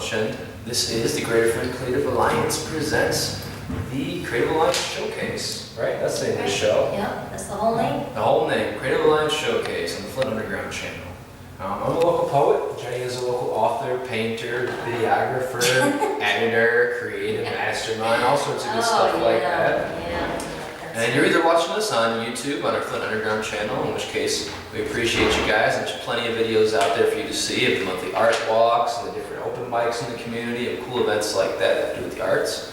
Moench, and this is the Greater Flint Creative Alliance presents the Creative Alliance Showcase, right? That's the name of the show. Yeah, that's the whole name. The whole name, Creative Alliance Showcase on the Flint Underground channel. I'm a local poet. Jennie is a local author, painter, videographer, editor, creative mastermind, all sorts of good stuff like that. Yeah. And you're either watching us on YouTube on our Flint Underground channel, in which case we appreciate you guys. There's plenty of videos out there for you to see of the monthly art walks and the different open mics in the community and cool events like that that have to do with the arts.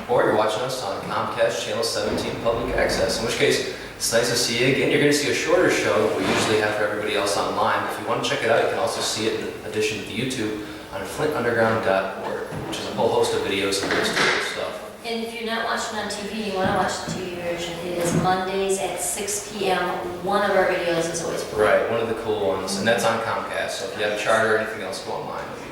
Or you're watching us on Comcast Channel 17 Public Access, in which case it's nice to see you again. You're going to see a shorter show that we usually have for everybody else online. If you want to check it out, you can also see it in addition to the YouTube on flintunderground.org, which is a whole host of videos and various different stuff. And if you're not watching on TV and you want to watch the TV version, it is Mondays at 6 p.m. One of our videos is always played. Right, one of the cool ones, and that's on Comcast. So if you have a charter or anything else, go online. It'll be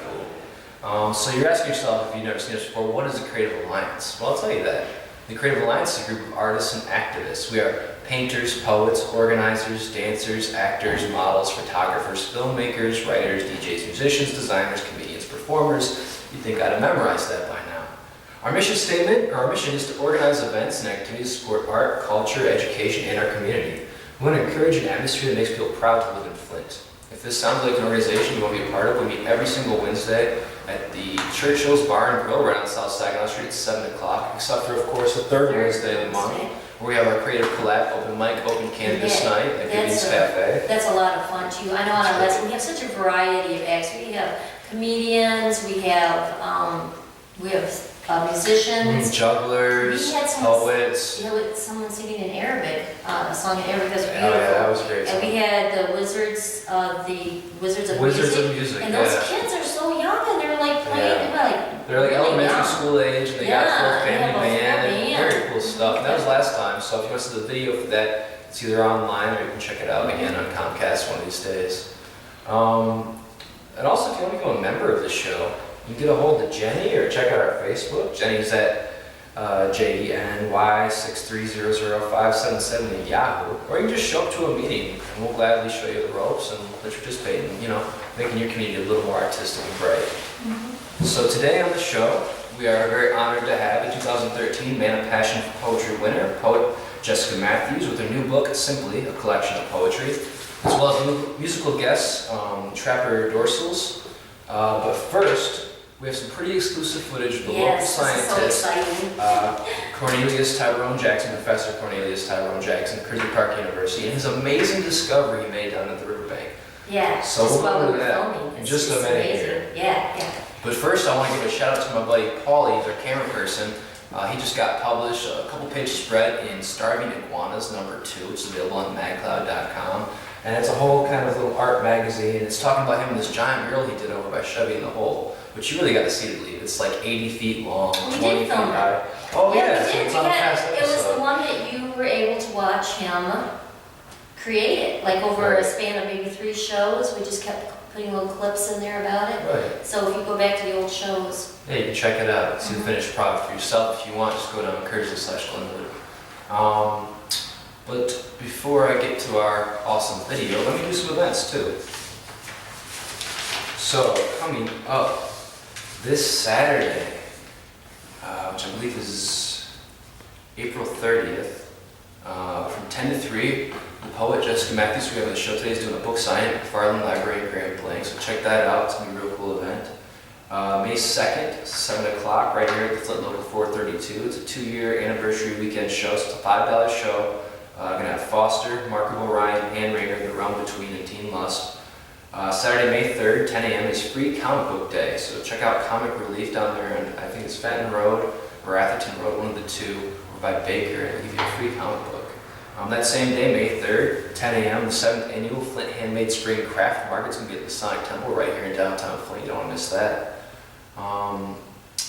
cool. So you're asking yourself, if you've never seen us before, what is the Creative Alliance? Well, I'll tell you that. The Creative Alliance is a group of artists and activists. We are painters, poets, organizers, dancers, actors, models, photographers, filmmakers, writers, DJs, musicians, designers, comedians, performers. You'd think I'd have memorized that by now. Our mission statement, or our mission is to organize events and activities to support art, culture, education, and our community. We want to encourage an atmosphere that makes people proud to live in Flint. If this sounds like an organization you want to be a part of, we meet every single Wednesday at the Churchill's Bar and Grill right on South Saginaw Street at 7 o'clock, except for, of course, the third Wednesday of the month, where we have our Creative Collab open mic, open canvas night at Vivian's Cafe. That's a lot of fun, too. I know on our lesson we have such a variety of acts. We have comedians, we have musicians, jugglers, poets. Yeah, with someone singing in Arabic, a song in Arabic that's beautiful. Oh yeah, that was great. And we had the Wizards of Music. And those kids are so young and they're like playing, they're like really elementary young. school age, and they got a full family band. band. Very cool stuff. And that was last time, so if you want to see the video for that, it's either online or you can check it out again on Comcast one of these days. And also, if you want to become a member of the show, you can get a hold of Jennie or check out our Facebook. Jennie's at JENY6300577 at Yahoo. Or you can just show up to a meeting and we'll gladly show you the ropes and let you participate in, making your community a little more artistic and bright. So today on the show, we are very honored to have the 2013 Man of Passion for Poetry winner, poet Jessyca Mathews, with her new book, Simply, a collection of poetry, as well as musical guests, Trapper Dorsals. But first, we have some pretty exclusive footage of the local scientist, Cornelious Tyrone Jackson, Professor Cornelious Tyrone Jackson at Custer Park University, and his amazing discovery he made down at the riverbank. Yeah, so we'll go into that in just a minute here. Yeah. But first, I want to give a shout out to my buddy Pauly, he's our camera person. He just got published a couple-page spread in Starving Iguanas #2, which is available on magcloud.com. And it's a whole kind of little art magazine. It's talking about him and this giant mural he did over by Chevy in the Hole, which you really got to see to believe. It's like 80 feet long, 20 feet high. Oh yeah, so it's on a past episode. It was the one that you were able to watch him create it, like over a span of maybe 3 shows. We just kept putting little clips in there about it. Right. So if you go back to the old shows. Yeah, you can check it out. See the finished product for yourself. If you want, just go down Encouragement/Glenwood. But before I get to our awesome video, let me do some events too. So, coming up this Saturday, which I believe is April 30th, from 10 to 3, the poet Jessyca Mathews, we have on the show today, is doing a book signing at McFarland Library in Grand Blanc, so check that out. It's going to be a real cool event. May 2nd, 7 o'clock, right here at the Flint Local 432. It's a 2-year anniversary weekend show, so it's a $5 show. Going to have Foster, Mark O'Ryan, Han Rainer, The Realm Between, and Teen Lust. Saturday, May 3rd, 10 a.m. is free comic book day, so check out Comic Relief down there, and I think it's Fenton Road or Atherton Road, one of the two, or by Baker, and they'll give you a free comic book. That same day, May 3rd, 10 a.m., the 7th annual Flint Handmade Spring Craft Market's going to be at the Sonic Temple right here in downtown Flint. You don't want to miss that.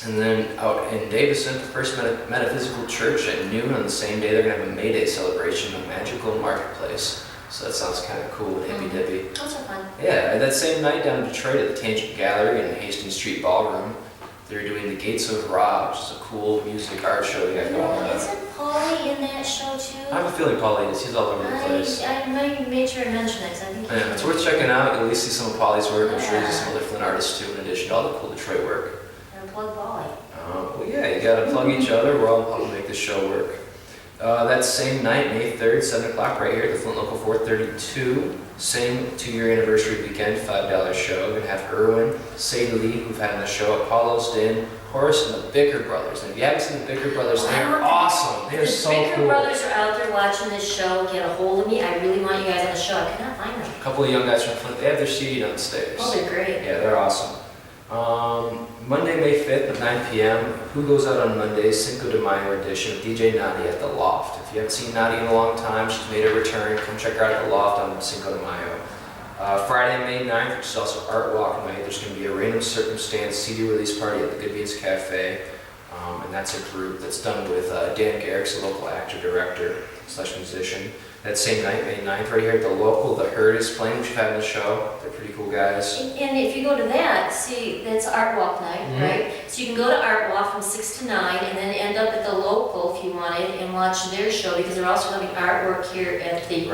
And then out in Davison, the First Metaphysical Church at noon on the same day, they're going to have a May Day celebration of Magical Marketplace. So that sounds kind of cool with Hippy Dippy. Those are fun. Yeah, and that same night down in Detroit at the Tangent Gallery in Hastings Street Ballroom, they're doing the Gates of Ra, which is a cool music art show they got going on. Isn't Pauly in that show too? I have a feeling Pauly is. He's all over the place. I know you made sure to mention it, 'cause I think Yeah, it's worth checking out. You'll at least see some of Pauly's work. I'm sure you'll see some other Flint artists too, in addition to all the cool Detroit work. plug Pauly. Well, yeah, you gotta plug each other. We're all helping make the show work. That same night, May 3rd, 7 o'clock, right here at the Flint Local 432. Same 2-year anniversary weekend, $5 show. We're gonna have Irwin, Sadie Lee, who've had on the show, Apollo's Din, Horace, and the Bicker Brothers. And if you haven't seen the Bicker Brothers, they're awesome. They're so cool. The Bicker Brothers are out there watching this show. Get a hold of me. I really want you guys on the show. I cannot find them. A couple of young guys from Flint, they have their CD downstairs. Oh, they're great. Yeah, they're awesome. Monday, May 5th at 9 p.m. Who Goes Out on Monday, Cinco de Mayo edition of DJ Nadi at the Loft. If you haven't seen Nadi in a long time, she's made a return. Come check her out at the Loft on Cinco de Mayo. Friday, May 9th, which is also Art Walk Night, there's going to be a Random Circumstance CD release party at the Good Beans Cafe. And that's a group that's done with Dan Garrick's a local actor-director / musician. That same night, May 9th, right here at the local, The Herd is playing, which we've had on the show. They're pretty cool guys. And if you go to that, see, that's Art Walk Night, right? So you can go to Art Walk from 6 to 9 and then end up at the local if you wanted and watch their show because they're also having artwork here at the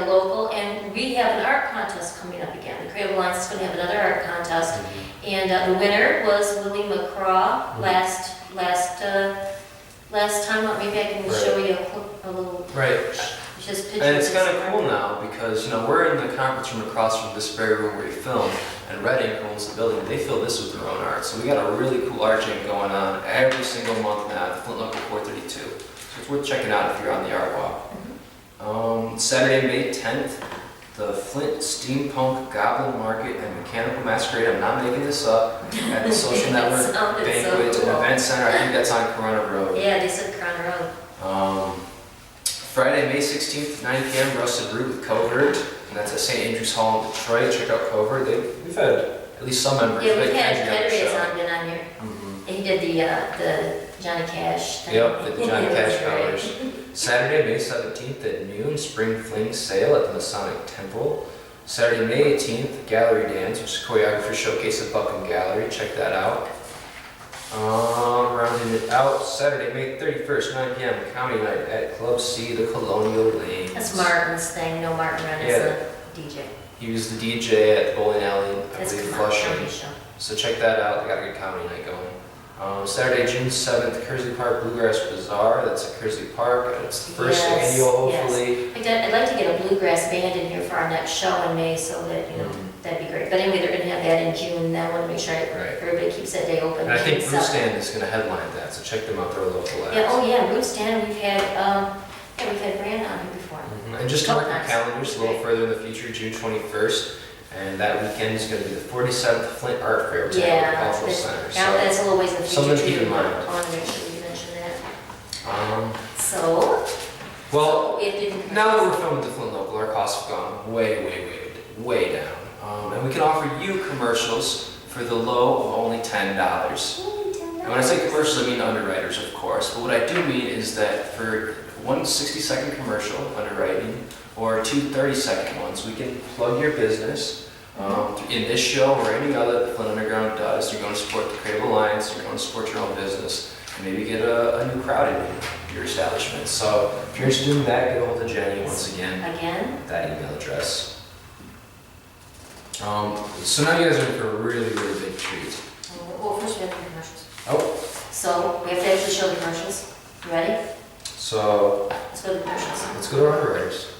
local. And we have an art contest coming up again. The Creative Alliance is going to have another art contest. And the winner was Willie McCraw last time. Maybe I can show you a little. And it's kind of cool now because, you know, we're in the conference room across from this very room where we film, and Red Ink owns the building. They fill this with their own art. So we got a really cool art jam going on every single month now at the Flint Local 432. So it's worth checking out if you're on the art walk. Saturday, May 10th, the Flint Steampunk Goblin Market and Mechanical Masquerade. I'm not making this up. At the Social Network Banquet and Event Center. I think that's on Corona Road. Yeah, they said Corona Road. Friday, May 16th, 9 p.m., Roasted Root with Covert, and that's at St. Andrews Hall in Detroit. Check out Covert. We've had at least some members. Yeah, we've had been on here. He did the Johnny Cash thing. Yep, did the Johnny Cash covers. Saturday, May 17th at noon, Spring Fling Sale at the Masonic Temple. Saturday, May 18th, Gallery Dance, which is choreographer showcase at Buckham Gallery. Check that out. Rounding it out, Saturday, May 31st, 9 p.m., Comedy Night at Club C, the Colonial Lanes. That's Martin's thing. No, Martin Ren is the DJ. He was the DJ at the bowling alley, I believe, Flushing. Show. So check that out. They got a good comedy night going. Saturday, June 7th, Kearsley Park Bluegrass Bazaar. That's at Kearsley Park. It's the first annual, hopefully. I'd like to get a bluegrass band in here for our next show in May, so that that'd be great. But anyway, they're going to have that in June, and I want to make sure everybody keeps that day open. And I think Root Stand is going to headline that, so check them out. They're a local act. Yeah, Root Stand. We've had Brand on here before. And just to mark your calendars a little further in the future, June 21st. And that weekend is going to be the 47th Flint Art Fair, which is at the Cultural Center. Now that's a little ways in the future. Something to keep in mind. I want to make sure we mention that. Now that we're filming the Flint Local, our costs have gone way down. And we can offer you commercials for the low of only $10. And when I say commercials, I mean underwriters, of course. But what I do mean is that for one 60-second commercial underwriting, or 2 30-second ones, we can plug your business in this show or any other that the Flint Underground does. You're going to support the Creative Alliance, you're going to support your own business, and maybe get a new crowd in your establishment. So if you're interested in that, get a hold of Jennie once again. That email address. So now you guys are in for a really big treat. Well, first we have the commercials. So we have to actually show the commercials. You ready? So let's go to the commercials. Let's go to our underwriters.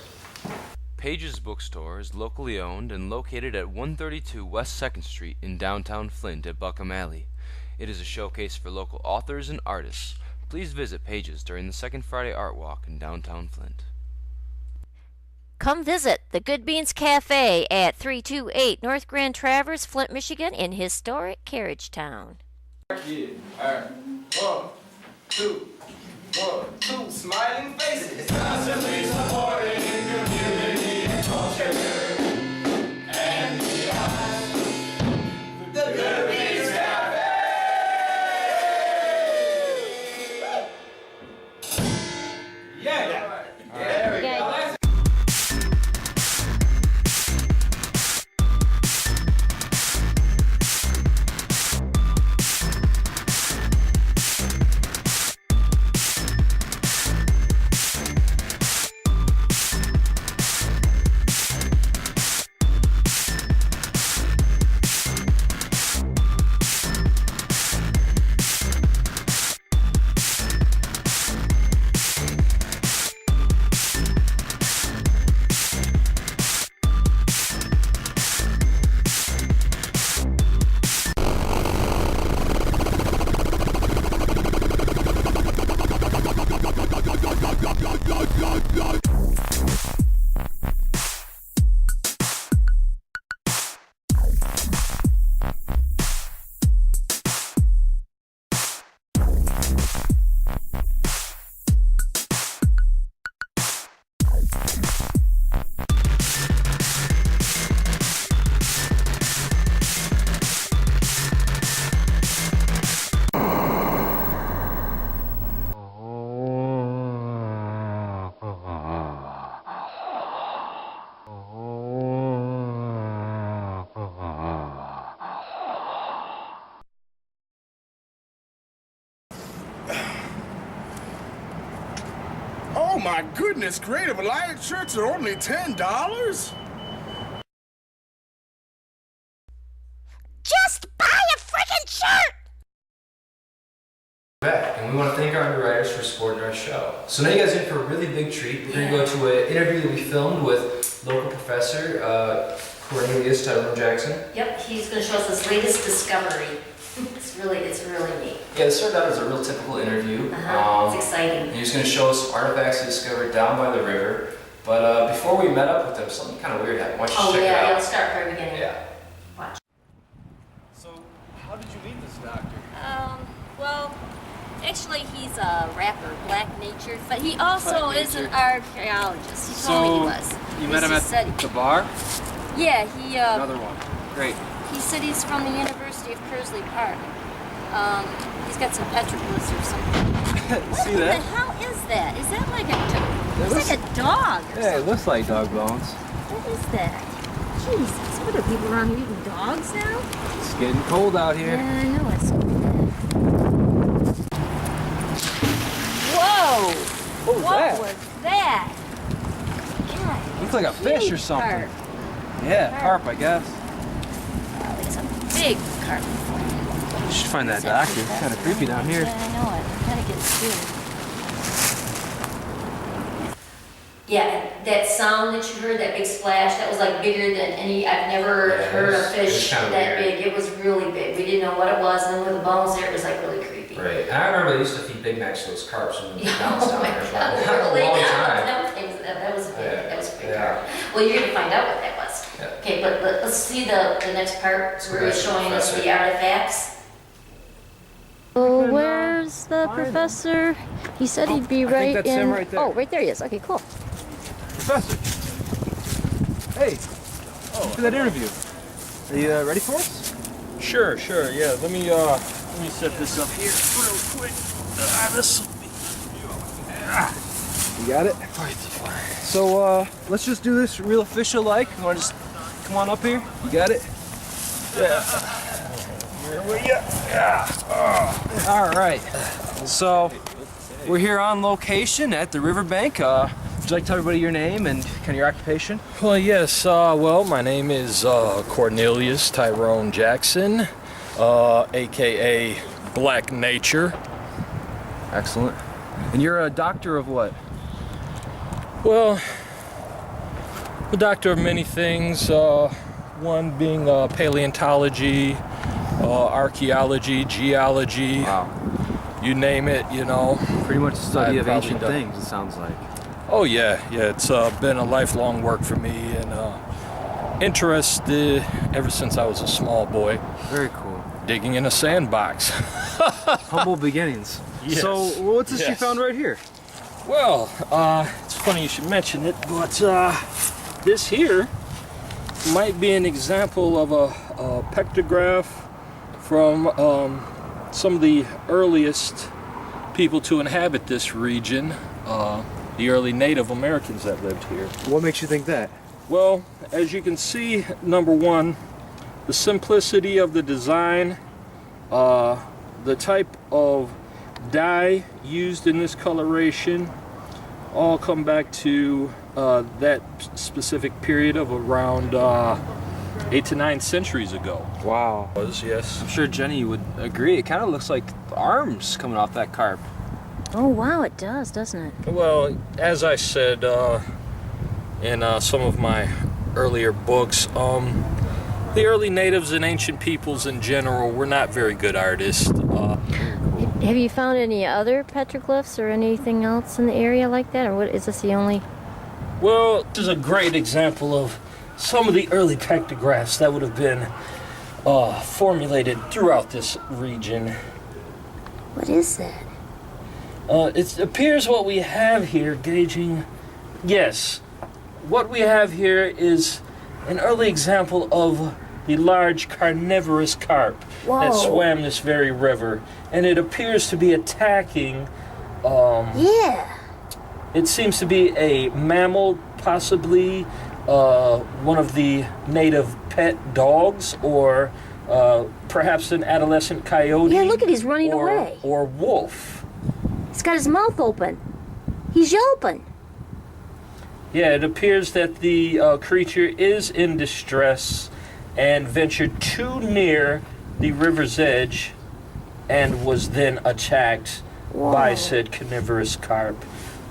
Page's Bookstore is locally owned and located at 132 West 2nd Street in downtown Flint at Buckham Alley. It is a showcase for local authors and artists. Please visit Page's during the second Friday Art Walk in downtown Flint. Come visit the Good Beans Cafe at 328 North Grand Traverse, Flint, Michigan in historic Carriage Town. Yeah, all right. 1, 2, 1, 2, smiling faces. Constantly supporting community culture and beyond. The Good Beans Cafe. Yeah. There we go. Oh my goodness, Creative Alliance shirts are only $10? Just buy a freaking shirt! Back, and we want to thank our underwriters for supporting our show. So now you guys are in for a really big treat. We're going to go to an interview that we filmed with local professor Cornelious Tyrone Jackson. Yep, he's going to show us his latest discovery. It's really neat. Yeah, this started out as a real typical interview. It's exciting. He was going to show us artifacts he discovered down by the river. But before we met up with him, something kind of weird happened. Why don't you check it out? Let's start from the beginning. Yeah. Watch. So, how did you meet this doctor? Well, actually he's a rapper, Black Nature, but he also is an archaeologist. He told me he was. You met him at the bar? Yeah, he Another one. Great. he said he's from the University of Kersley Park. He's got some petroglyphs or something. See What that? the hell is that? Is that like a it's like a dog or Yeah, it looks like dog bones. What is that? Jesus, what are people around here eating dogs now? It's getting cold out Yeah, here. I know it's so bad. Whoa! What was What that? was that? God, Looks like a fish or huge something. carp. Yeah, carp, I guess. Oh, it's a big carp. You should find that doctor. It's kind of creepy down here. Yeah, I know it. I'm kind of getting scared. Yeah, that sound that you heard, that big splash, that was like bigger than any, I've never Yeah, heard it a was fish kinda that weird. big. It was really big. We didn't know what it was, and then with the bones there, it was like really creepy. Right. And I remember they used to feed Big Macs to those carps in the Yeah, mountains oh down my there. God, For a really? long time. That was a big, Yeah. that was a big Yeah. carp. Well, you're gonna find out what that was. Yeah. Okay, but let's see the next part where he's Professor, showing us professor. the artifacts. Oh, where's the professor? He said he'd be I think right that's in. him right there. Oh, right there he is. Okay, cool. Professor. Hey. For that interview. Are you ready for us? Sure, yeah. Let me set this up here real quick. This will be. You got it? So, let's just do this real official-like. You want to just come on up here? You got it? Yeah. Here we go. Yeah. All right. So, we're here on location at the riverbank. Would you like to tell everybody your name and kind of your occupation? Well, yes. Well, my name is Cornelious Tyrone Jackson, a.k.a. Black Nature. Excellent. And you're a doctor of what? Well, the doctor of many things. One being paleontology, archaeology, geology. Wow. You name it, you know. Pretty much a study I've of probably ancient done- things, it sounds like. Oh yeah. It's been a lifelong work for me, and interested ever since I was a small boy, Very cool. digging in a sandbox. Humble beginnings. Yes. So, what's this you Yes. found right here? Well, it's funny you should mention it, but this here might be an example of a pictograph from some of the earliest people to inhabit this region, the early Native Americans that lived here. What makes you think that? Well, as you can see, number one, the simplicity of the design, the type of dye used in this coloration, all come back to that specific period of around 8 to 9 centuries ago. Wow. Yes. I'm sure Jennie would agree. It kind of looks like arms coming off that carp. Oh, wow, it does, doesn't it? Well, as I said in some of my earlier books, the early natives and ancient peoples in general were not very good artists. Have you found any other petroglyphs or anything else in the area like that? Or what is this the only? Well, this is a great example of some of the early pictographs that would have been formulated throughout this region. What is that? It appears what we have here, gauging... Yes, what we have here is an early example of the large carnivorous carp that swam this very river. And it appears to be attacking... Yeah. It seems to be a mammal, possibly one of the native pet dogs, or perhaps an adolescent coyote. Yeah, look at he's running away. Or wolf. He's got his mouth open. He's yelping. Yeah, it appears that the creature is in distress and ventured too near the river's edge and was then attacked by said carnivorous carp,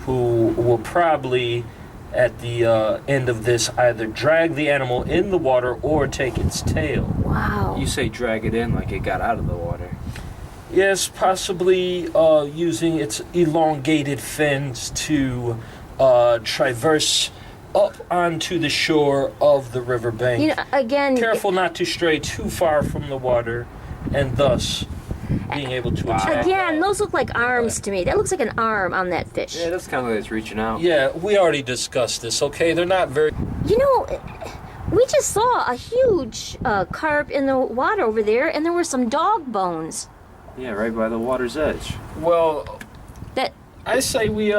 who will probably, at the end of this, either drag the animal in the water or take its tail. Wow. You say drag it in like it got out of the water. Yes, possibly using its elongated fins to traverse up onto the shore of the riverbank. You know, again... Careful not to stray too far from the water, and thus being able to attack. Again, those look like arms to me. That looks like an arm on that fish. Yeah, that's kind of like it's reaching out. Yeah, we already discussed this, okay? They're not very... You know, we just saw a huge carp in the water over there, and there were some dog bones. Yeah, right by the water's edge. Well, That... I say we,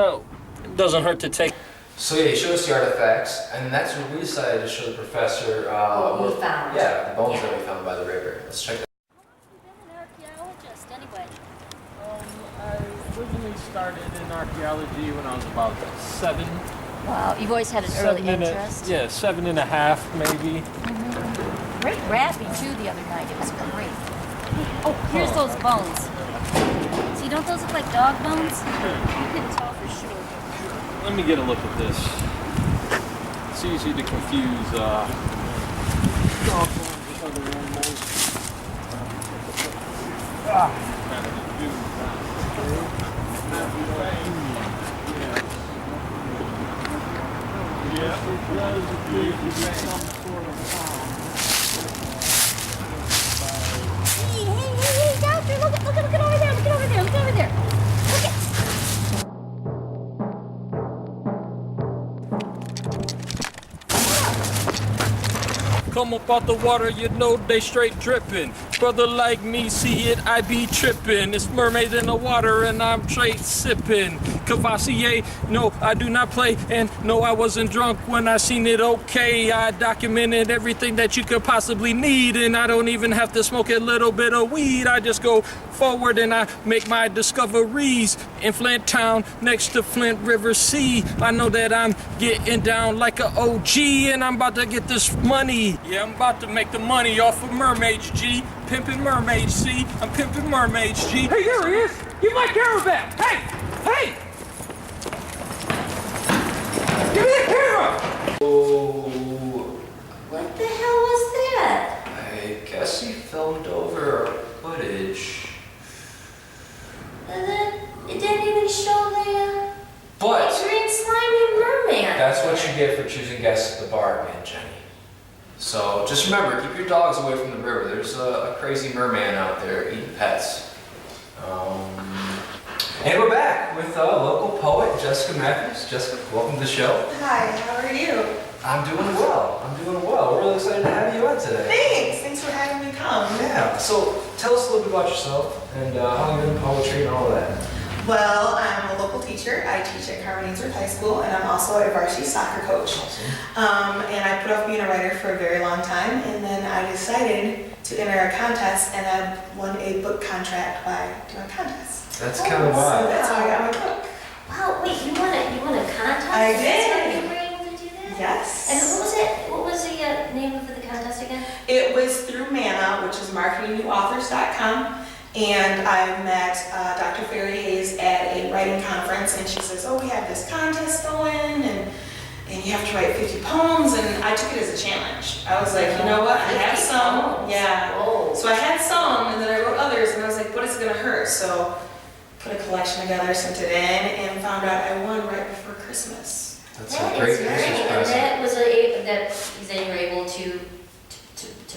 doesn't hurt to take... So yeah, he showed us the artifacts, and that's when we decided to show the professor. What we found. Yeah, the bones that we found by the river. Let's check that. I originally started in archaeology when I was about 7. Wow, you've always had an early interest. 7.5 maybe. Great rapping too the other night. It was great. Oh, here's those bones. See, don't those look like dog bones? You can tell for sure. Let me get a look at this. It's easy to confuse dog bones with other animals. Yeah, it does appear to be some sort of sound. Hey, doctor, look over there, look over there. Look at... Come up out the water, you know they straight dripping. Brother like me, see it, I be tripping. It's mermaids in the water and I'm straight sipping. Cavassier, no, I do not play. And no, I wasn't drunk when I seen it, okay. I documented everything that you could possibly need. And I don't even have to smoke a little bit of weed. I just go forward and I make my discoveries. In Flint Town, next to Flint River Sea. I know that I'm getting down like a OG. And I'm about to get this money. Yeah, I'm about to make the money off of mermaids, G. Pimping mermaids, see? I'm pimping mermaids, G. Hey, there he is! Give my camera back! Hey! Give me the camera! Oh, What the hell was that? I guess he filmed over our footage. And then it didn't even show the But green slimy merman. that's what you get for choosing guests at the bar again, Jenny. So just remember, keep your dogs away from the river. There's a crazy merman out there eating pets. And we're back with local poet Jessyca Mathews. Jessica, welcome to the show. Hi, how are you? I'm doing well. We're really excited to have you on today. Thanks for having me come. Yeah, so tell us a little bit about yourself and how you're in poetry and all of that. Well, I'm a local teacher. I teach at Carnivorous High School, and I'm also a varsity soccer coach. Awesome. And I put off being a writer for a very long time, and then I decided to enter a contest, and I won a book contract by doing a contest. That's kind of So wild. that's how I got my book. Wow, wait, you won a contest? I That's did. how you were able to do that? Yes. And what was it? What was the name of the contest again? It was through MANA, which is marketingnewauthors.com. And I met Dr. Ferry Hayes at a writing conference, and she says, oh, we have this contest going, and you have to write 50 poems, and I took it as a challenge. I was like, you know what, I have 50 some. poems. Yeah. Whoa. So I had some, and then I wrote others, and I was like, what is it going to hurt? So put a collection together, sent it in, and found out I won right before Christmas. That's That a great is great. Christmas And present. that was then you were able to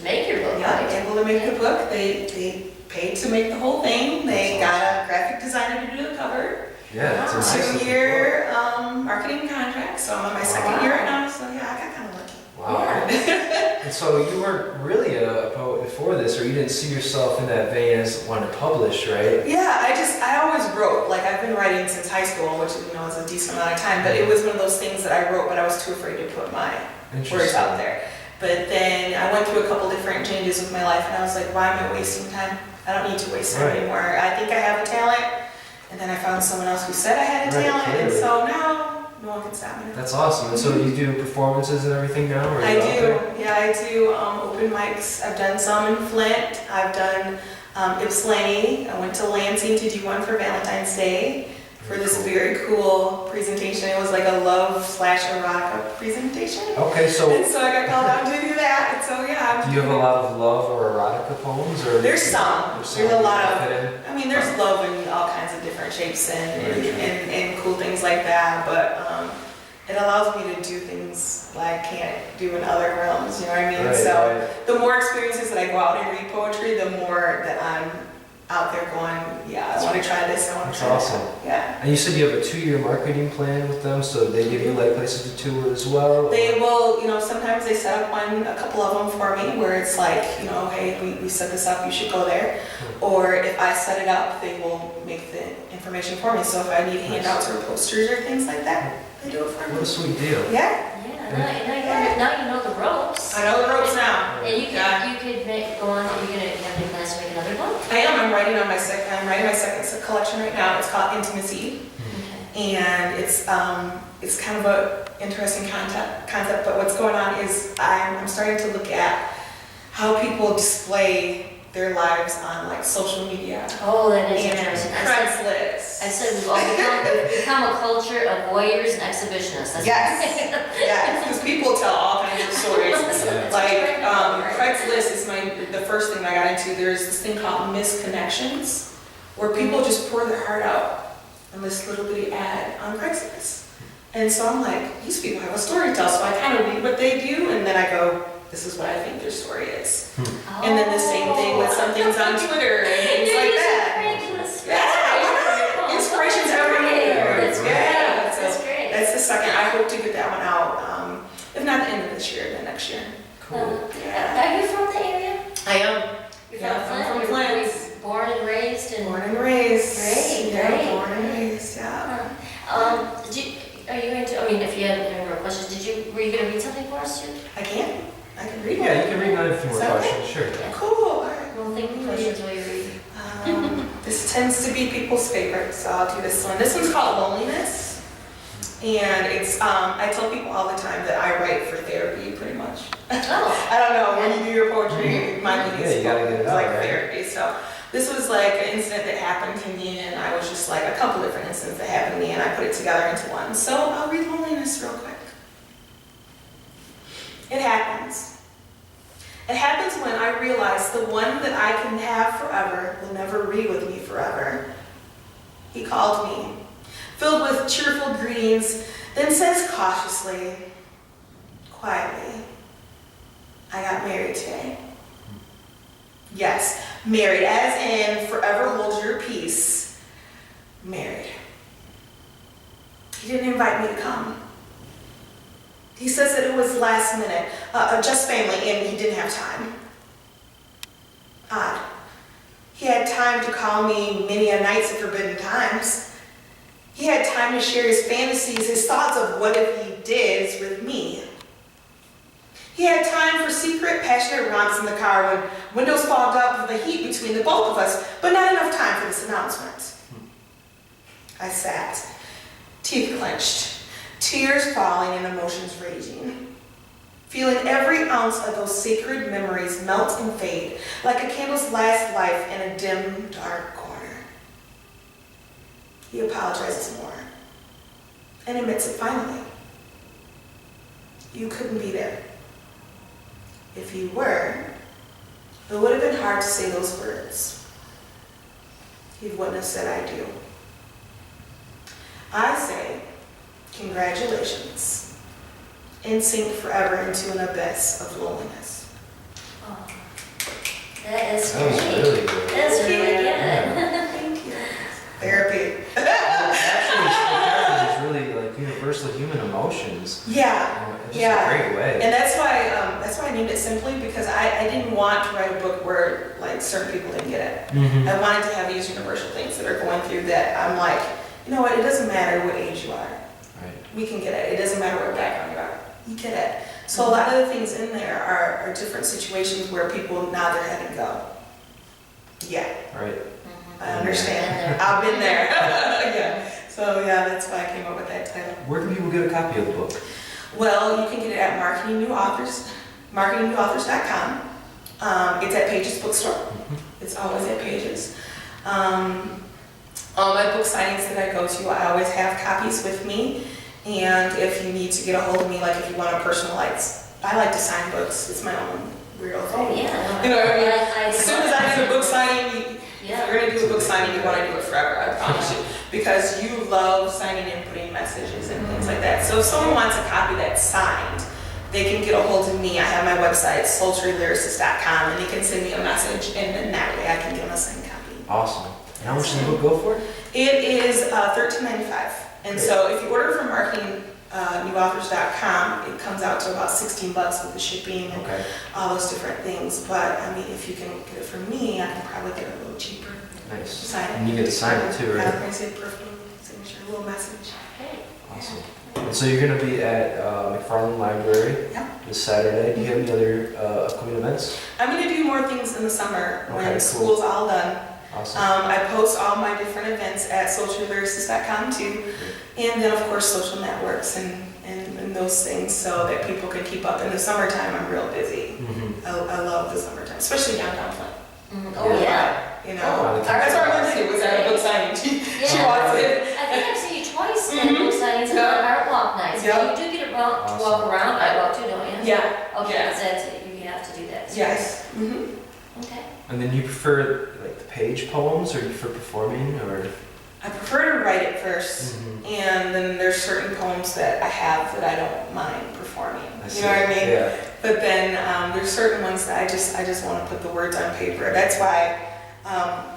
make your book, Yeah, right? able to make the book. They paid to make the whole thing. They got a graphic designer to do the cover. Yeah, it's a nice looking 2-year marketing contract, so I'm on my second year right now, so yeah, I got kind of lucky. Wow. And so you weren't really a poet before this, or you didn't see yourself in that vein as wanting to publish, right? Yeah, I always wrote. Like, I've been writing since high school, which, you know, is a decent amount of time, but it was one of those things that I wrote, but I was too afraid to put my words out there. But then I went through a couple different changes with my life, and I was like, why am I wasting time? I don't need to waste time anymore. I think I have a talent, and then I found someone else who said I had a talent, and so now no one can stop me. That's awesome. And so you do performances and everything now? Or I do. Yeah, I do open mics. I've done some in Flint. I've done Ypsilanti. I went to Lansing to do one for Valentine's Day for this very cool presentation. It was like a love/erotica presentation. Okay, so And so I got called out to do that. And so yeah. do you have a lot of love or erotica poems? Or There's some. There's a lot of. fit in? I mean, there's love in all kinds of different shapes and cool things like that. But it allows me to do things that I can't do in other realms. You know what I mean? Right, So right. the more experiences that I go out and read poetry, the more that I'm out there going, yeah, I want to try this. I want to try That's awesome. that. Yeah. And you said you have a 2-year marketing plan with them, so they give you like places to tour as well? They will, you know, sometimes they set up a couple of them for me where it's like, you know, hey, we set this up, you should go there. Or if I set it up, they will make the information for me. So if I need handouts or posters or things like that, they do it for me. What a sweet deal. Yeah. Yeah, now you know the ropes. I know the ropes now. And you could go on, you're gonna have any plans to make another one? I am. I'm writing my second collection right now. It's called Intimacy, and it's kind of a interesting concept. But what's going on is I'm starting to look at how people display their lives on like social media. Oh, that is and interesting. Craigslist. I said we've all become a culture of voyeurs and exhibitionists. That's Yes, because people tell all kinds of stories. Like Craigslist is the first thing I got into. There's this thing called misconnections, where people just pour their heart out in this little bitty ad on Craigslist. And so I'm like, these people have a story to tell, so I kind of read what they do, and then I go, this is what I think their story is. And then the same thing with some things on Twitter and things like that. Yeah, inspiration's everywhere. That's great. Yeah, That's great. That's the second. I hope to get that one out, if not the end of this year, then next year. Cool. Are you from the area? I am. You're I'm from from Flint? Flint. You're born and raised in... Born and raised. Great, Yeah, great. born and raised, yeah. Are you going to, I mean, if you have any more questions, were you going to read something for us too? I can read one. Yeah, you can read another few more Is that okay? questions, sure. Cool, all right. Well, think of questions while you read. This tends to be people's favorite, so I'll do this one. This one's called Loneliness. And it's, I tell people all the time that I write for therapy, pretty much. Oh. I don't know, when you do your poetry, my thing is you gotta get it out, like right? therapy. So this was like an incident that happened to me, and I was just like a couple different incidents that happened to me, and I put it together into one. So I'll read Loneliness real quick. It happens. It happens when I realize the one that I can have forever will never be with me forever. He called me, filled with cheerful greetings, then says cautiously, quietly, I got married today. Yes, married, as in forever hold your peace. Married. He didn't invite me to come. He says that it was last minute, just family, and he didn't have time. Odd. He had time to call me many a nights of forbidden times. He had time to share his fantasies, his thoughts of what if he did with me. He had time for secret, passionate romps in the car when windows fogged up with the heat between the both of us, but not enough time for this announcement. I sat, teeth clenched, tears falling and emotions raging, feeling every ounce of those sacred memories melt and fade like a candle's last life in a dim, dark corner. He apologizes more and admits it finally. You couldn't be there. If you were, it would have been hard to say those words. He wouldn't have said I do. I say, congratulations, and sink forever into an abyss of loneliness. Oh, that is That was great. really good. That's really good. Thank you. Therapy. universal human emotions. Yeah, It's just yeah. a great way. And that's why I named it Simply, because I didn't want to write a book where like certain people didn't get it. Mm-hmm. I wanted to have these universal things that are going through that I'm like, you know what, it doesn't matter what age you are. Right. We can get it. It doesn't matter what background you are. You get it. So a lot of the things in there are different situations where people nod their head and go, yeah, Right. I understand. I've been there. Yeah. So yeah, that's why I came up with that title. Where can people get a copy of the book? Well, you can get it at marketingnewauthors.com. It's at Pages Bookstore. It's always at Pages. All my book signings that I go to, I always have copies with me. And if you need to get a hold of me, like if you want a personalized, I like to sign books. It's my own weirdo thing. Oh, yeah. You know what I mean? I As soon as I do a book signing, if Yeah. you're gonna do a book signing, you wanna do it forever, I promise you. Because you love signing and putting messages and things like that. So if someone wants a copy that's signed, they can get a hold of me. I have my website, sultrylyricist.com, and they can send me a message, and then that way I can give them a signed copy. Awesome. And how much does the book go for? It is $13.95. And so if you order from marketingnewauthors.com, it comes out to about $16 with the shipping and Okay. all those different things. But I mean, if you can get it from me, I can probably get it a little cheaper. Nice. Sign it. And you get to sign it too, Yeah, right? I'm going to say perfect signature, a little message. Awesome. And so you're going to be at McFarland Library Yeah. this Saturday. Do you have any other upcoming events? I'm going to do more things in the summer Okay, when cool. school's all done. Awesome. I post all my different events at sultrylyricist.com too. And then of course social networks and those things so that people can keep up. In the summertime, I'm real busy. Mm-hmm. I love the summertime, especially downtown Flint. Oh, yeah. You know, Oh, that's what I'm going to do, was at a book signing. She Yeah. wants it. I think I've seen you twice at Mhm. book signings and Yeah. art walk nights. Yeah. You do get to walk around, I walk too, don't you? Yeah. Okay, Yeah. because that's it, you have to do that. Yes. Mm-hmm. Okay. And then you prefer like the page poems, or you prefer performing, or? I prefer to write it first, and then there's certain poems that I have that I don't mind performing. You know what I mean? Yeah. But then there's certain ones that I just want to put the words on paper. That's why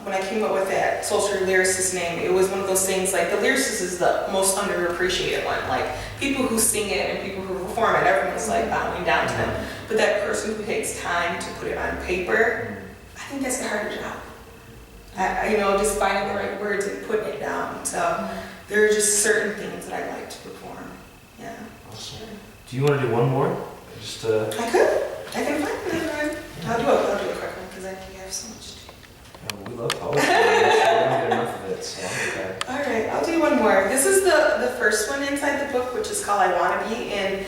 when I came up with that Sultry Lyricist name, it was one of those things like the lyricist is the most underappreciated one. Like people who sing it and people who perform it, everyone's like bowing down to them. But that person who takes time to put it on paper, I think that's the harder job. Just finding the right words and putting it down. So there are just certain things that I like to perform. Yeah. Awesome. Do you want to do one more? Just I could. I can find another one. I'll do a quick one because I think I have so much to do. we love poetry. We don't get enough of it, so okay. All right, I'll do one more. This is the first one inside the book, which is called I Wanna Be. And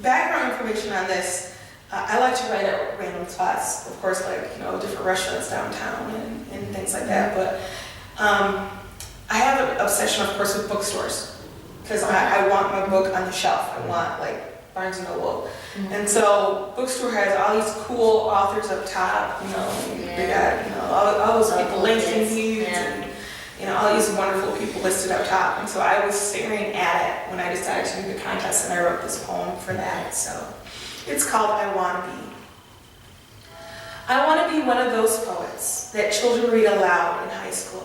background information on this, I like to write at random spots, of course, like, different restaurants downtown and things like that. But I have an obsession, of course, with bookstores because I want my book on the shelf. I want, like, Barnes & Noble. And so bookstore has all these cool authors up top, they got, all those people, Langston Hughes, and, all these wonderful people listed up top. And so I was staring at it when I decided to do the contest, and I wrote this poem for that. So it's called I Wanna Be. I want to be one of those poets that children read aloud in high school.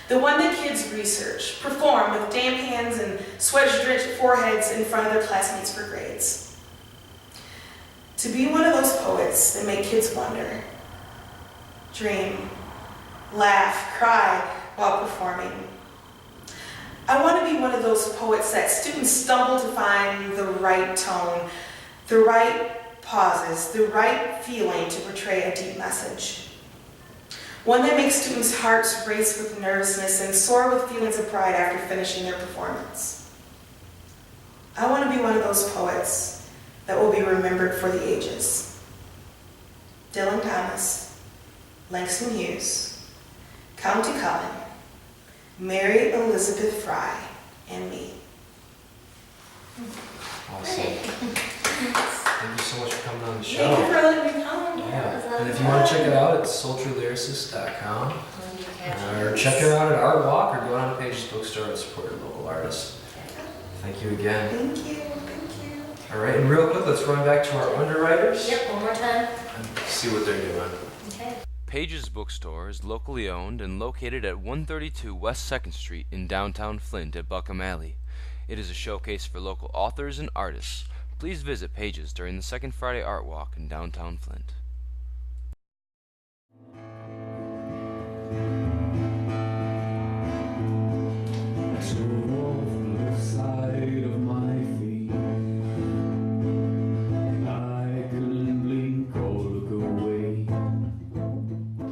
The one that kids research, perform with damp hands and sweat-drenched foreheads in front of their classmates for grades. To be one of those poets that make kids wonder, dream, laugh, cry while performing. I want to be one of those poets that students stumble to find the right tone, the right pauses, the right feeling to portray a deep message. One that makes students' hearts race with nervousness and soar with feelings of pride after finishing their performance. I want to be one of those poets that will be remembered for the ages. Dylan Thomas, Langston Hughes, County Cullen, Mary Elizabeth Fry, and me. Awesome. Thank you so much for coming on the show. Thank you for letting me come. Yeah. And if you want to check it out, it's sultrylyricist.com. Or check it out at Art Walk or go on to Pages Bookstore and support your local artists. Thank you again. Thank you. All right, and real quick, let's run back to our underwriters Yep, one more time. and see what they're doing. Okay. Page's Bookstore is locally owned and located at 132 West 2nd Street in downtown Flint at Buckham Alley. It is a showcase for local authors and artists. Please visit Page's during the second Friday Art Walk in downtown Flint.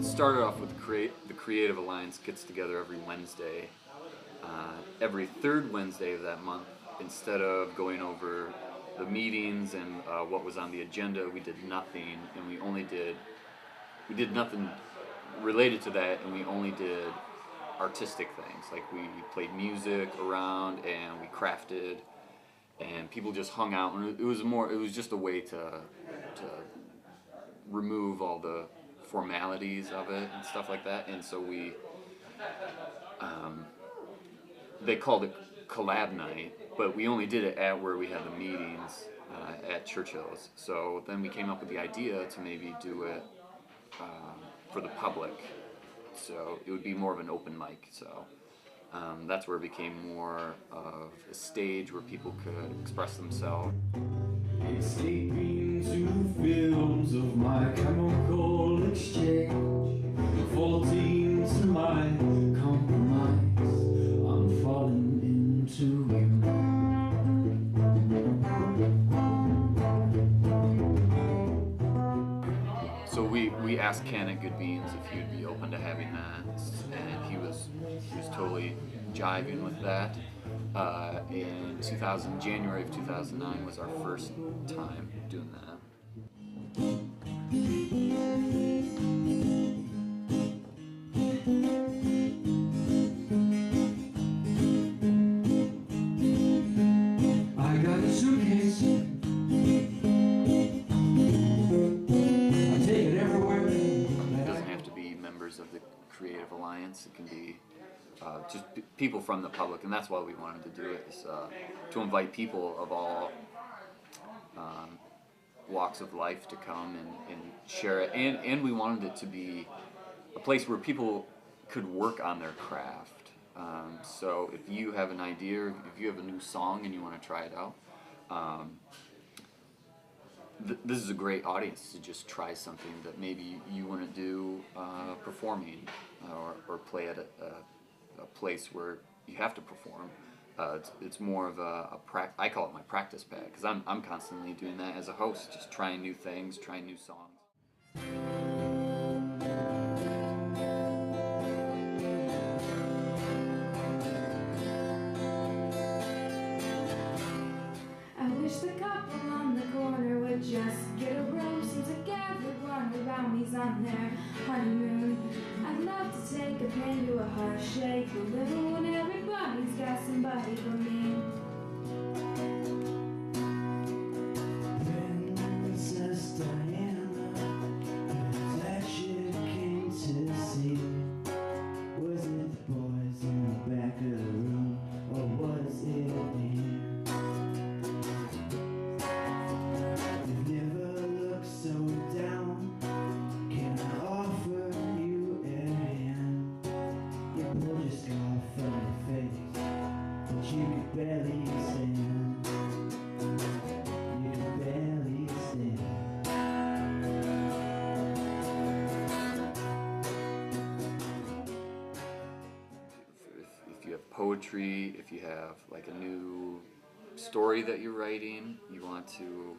Started off with the Creative Alliance gets together every Wednesday. Every third Wednesday of that month, instead of going over the meetings and what was on the agenda, we did nothing, and we did nothing related to that, and we only did artistic things. Like we played music around and we crafted, and people just hung out, and it was just a way to remove all the formalities of it and stuff like that. And so we they called it collab night, but we only did it at where we had the meetings at Churchill's. So then we came up with the idea to maybe do it for the public, so it would be more of an open mic. So that's where it became more of a stage where people could express themselves. Escaping to films of my chemical exchange, faulty to my compromise, I'm falling into you. So we asked Ken at Good Beans if he'd be open to having that, and he was totally jiving with that. In January of 2009 was our first time doing that. I got a suitcase, I take it everywhere. It doesn't have to be members of the Creative Alliance, it can be just people from the public, and that's why we wanted to do it, is to invite people of all walks of life to come and share it, and we wanted it to be a place where people could work on their craft. So if you have an idea, if you have a new song and you want to try it out, this is a great audience to just try something that maybe you want to do performing or play at a place where you have to perform. It's more of I call it my practice pad, because I'm constantly doing that as a host, just trying new things, trying new songs. I wish the couple on the corner would just get a room. Seems like everyone around me's on their honeymoon. I'd love to take a pen to a heart shake, a little when everybody's got somebody but me. Princess Diana, that ship came to see. Was it the boys in the back of the room, or was it me? Poetry, if you have like a new story that you're writing, you want to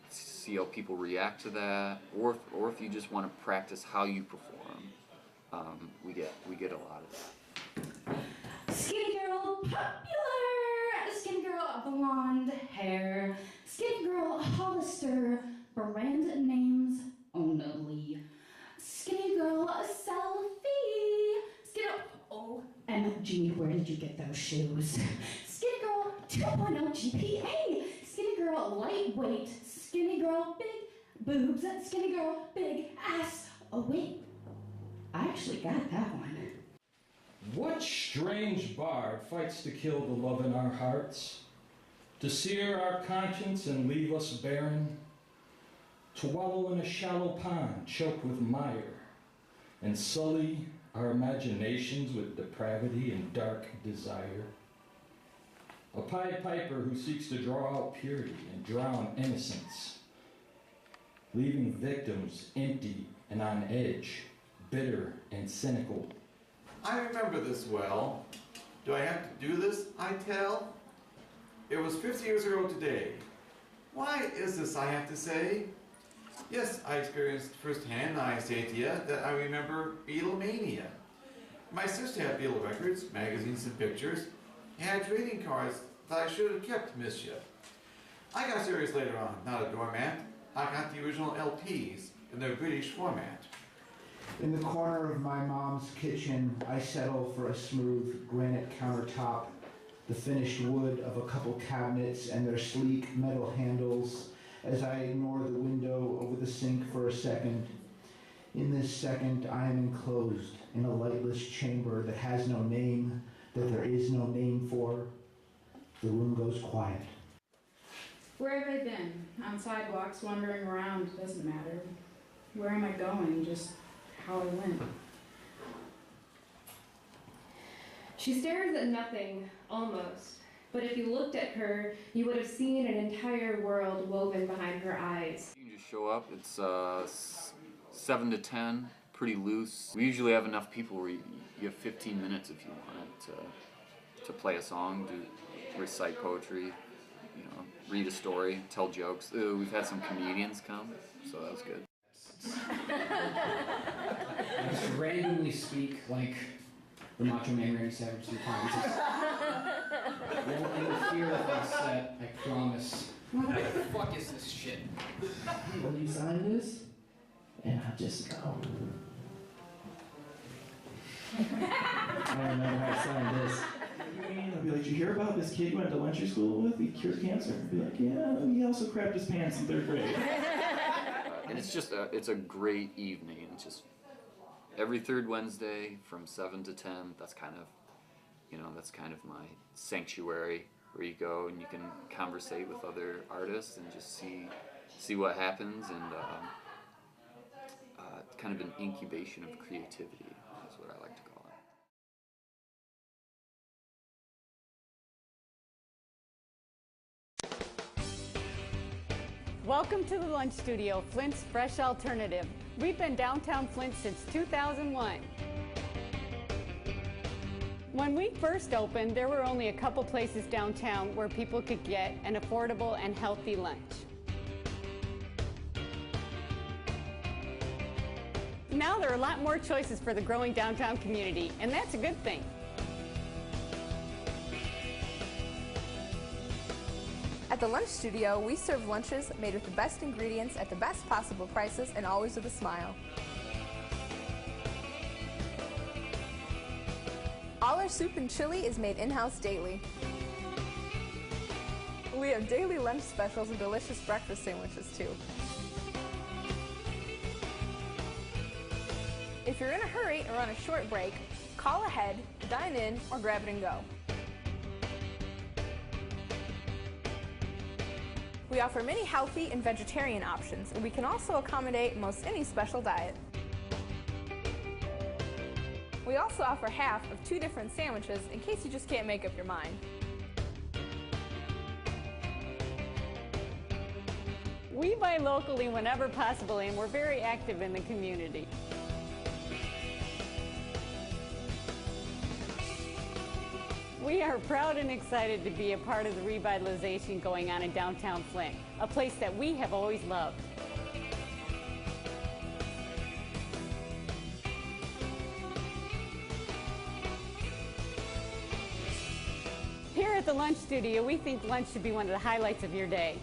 see how people react to that, or if you just want to practice how you perform, we get a lot of that. Skinny girl popular, skinny girl blonde hair, skinny girl Hollister, brand names only, skinny girl selfie, skinny OMG, where did you get those shoes? Skinny girl 2.0 GPA, skinny girl lightweight, skinny girl big boobs, skinny girl big ass. Oh wait, I actually got that one. What strange bard fights to kill the love in our hearts, to sear our conscience and leave us barren? to wallow in a shallow pond choked with mire, and sully our imaginations with depravity and dark desire. A Pied Piper who seeks to draw out purity and drown innocence, leaving victims empty and on edge, bitter and cynical. I remember this well. Do I have to do this, I tell? It was 50 years ago today. Why is this, I have to say? Yes, I experienced firsthand, I say to you, that I remember Beatlemania. My sister had Beatle records, magazines and pictures, and had trading cards that I should have kept, miss you. I got serious later on, not a doormat. I got the original LPs in their British format. In the corner of my mom's kitchen, I settle for a smooth granite countertop, the finished wood of a couple cabinets and their sleek metal handles, as I ignore the window over the sink for a second. In this second, I am enclosed in a lightless chamber that has no name, that there is no name for. The room goes quiet. Where have I been? On sidewalks, wandering around, doesn't matter. Where am I going? Just how I went. She stares at nothing, almost. But if you looked at her, you would have seen an entire world woven behind her eyes. You can just show up. It's 7 to 10, pretty loose. We usually have enough people where you have 15 minutes if you want to play a song, recite poetry, read a story, tell jokes. Ooh, we've had some comedians come, so that was good. I just randomly speak like the Macho Man Randy Savage sometimes. It won't interfere with my set, I promise. What the fuck is this shit? Will you sign this? And I'll just go. I remember how I signed this. I'll be like, did you hear about this kid you went to elementary school with? He cured cancer. I'll be like, yeah, he also crapped his pants in 3rd grade. And it's just it's a great evening. It's just every 3rd Wednesday from 7 to 10. That's kind of my sanctuary where you go and you can conversate with other artists and just see what happens, and kind of an incubation of creativity. That's what I like to call it. Welcome to the Lunch Studio, Flint's fresh alternative. We've been downtown Flint since 2001. When we first opened, there were only a couple places downtown where people could get an affordable and healthy lunch. Now there are a lot more choices for the growing downtown community, and that's a good thing. At the Lunch Studio, we serve lunches made with the best ingredients at the best possible prices and always with a smile. All our soup and chili is made in-house daily. We have daily lunch specials and delicious breakfast sandwiches too. If you're in a hurry or on a short break, call ahead, dine in, or grab it and go. We offer many healthy and vegetarian options, and we can also accommodate most any special diet. We also offer half of 2 different sandwiches in case you just can't make up your mind. We buy locally whenever possible, and we're very active in the community. We are proud and excited to be a part of the revitalization going on in downtown Flint, a place that we have always loved. Here at the Lunch Studio, we think lunch should be one of the highlights of your day.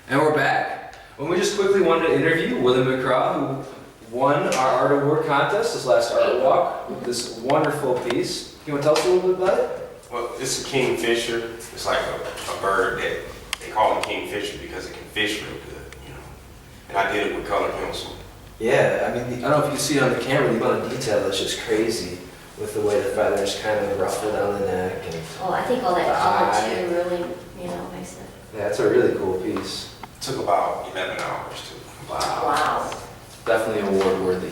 And we're back. Well, we just quickly wanted to interview Willie McCraw, who won our Art Award contest this last Art Walk with this wonderful piece. You want to tell us a little bit about it? Well, it's a kingfisher. It's like a bird that they call him kingfisher because it can fish real good, And I did it with colored pencil. Yeah, I mean, I don't know if you can see it on the camera, the amount of detail is just crazy with the way the feathers kind of ruffle down the neck. And Oh, I think all that color too really, makes it. yeah, it's a really cool piece. It took about 11 hours to. Wow. Definitely award worthy.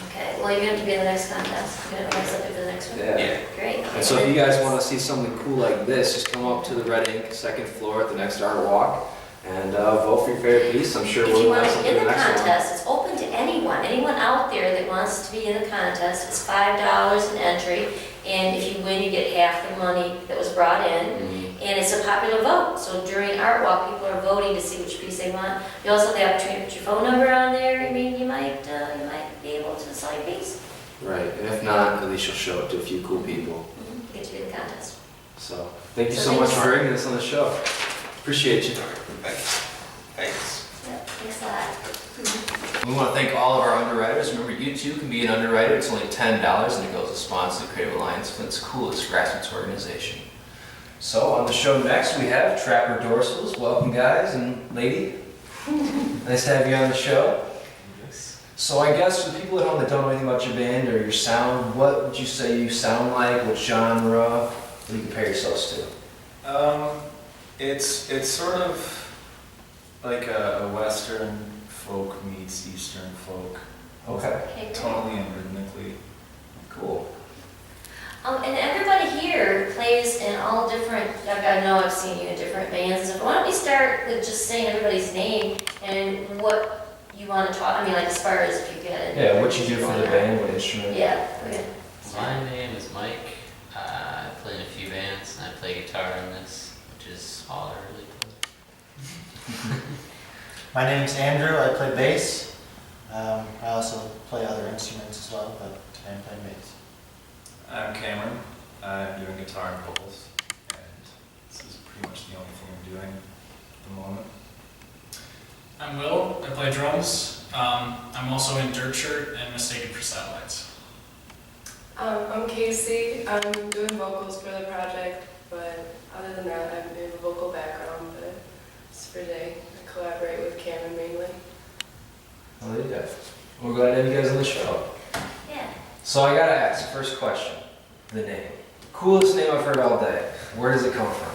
Okay, well, you're going to be in the next contest. You're going to be accepted for the next one? Yeah. Great. Okay. And so if you guys want to see something cool like this, just come up to the Red Ink second floor at the next art walk and vote for your favorite piece. I'm sure If we'll you want have to something be in the the next one. contest, it's open to anyone out there that wants to be in the contest. It's $5 an entry, and if you win, you get half the money that was brought in. And it's a popular vote, so during Art Walk, people are voting to see which piece they want. You also have the opportunity to put your phone number on there. I mean, you might be able to select a piece. Right, and if not, at least you'll show it to a few cool people. You get to be in the contest. So thank you so much for bringing this on the show. Appreciate you. Thanks. Yep, thanks a lot. We want to thank all of our underwriters. Remember, you too can be an underwriter. It's only $10 and it goes to sponsor the Creative Alliance, Flint's coolest grassroots organization. So on the show next we have Trapper Dorsals. Welcome guys and lady. Nice to have you on the show. So I guess for people at home that don't know anything about your band or your sound, what would you say you sound like? What genre? What do you compare yourselves to? It's sort of like a Western folk meets Eastern folk. Okay. Tonally and rhythmically. Cool. And everybody here plays in all different, I know I've seen you in different bands, so why don't we start with just saying everybody's name and what you want to talk, I mean, like as far as if you get it. Yeah, what you do for the band, what instrument. Yeah, okay. My name is Mike. I play in a few bands and I play guitar in this, which is all I really play. My name's Andrew. I play bass. I also play other instruments as well, but today I'm playing bass. I'm Cameron. I'm doing guitar and vocals, and this is pretty much the only thing I'm doing at the moment. I'm Will. I play drums. I'm also in Dirt Shirt and Mistaken for Satellites. I'm Casey. I'm doing vocals for the project, but other than that, I have a vocal background, but just for today, I collaborate with Cameron mainly. Oh, there you go. We're glad to have you guys on the show. Yeah. So I gotta ask, first question, the name. Coolest name I've heard all day. Where does it come from?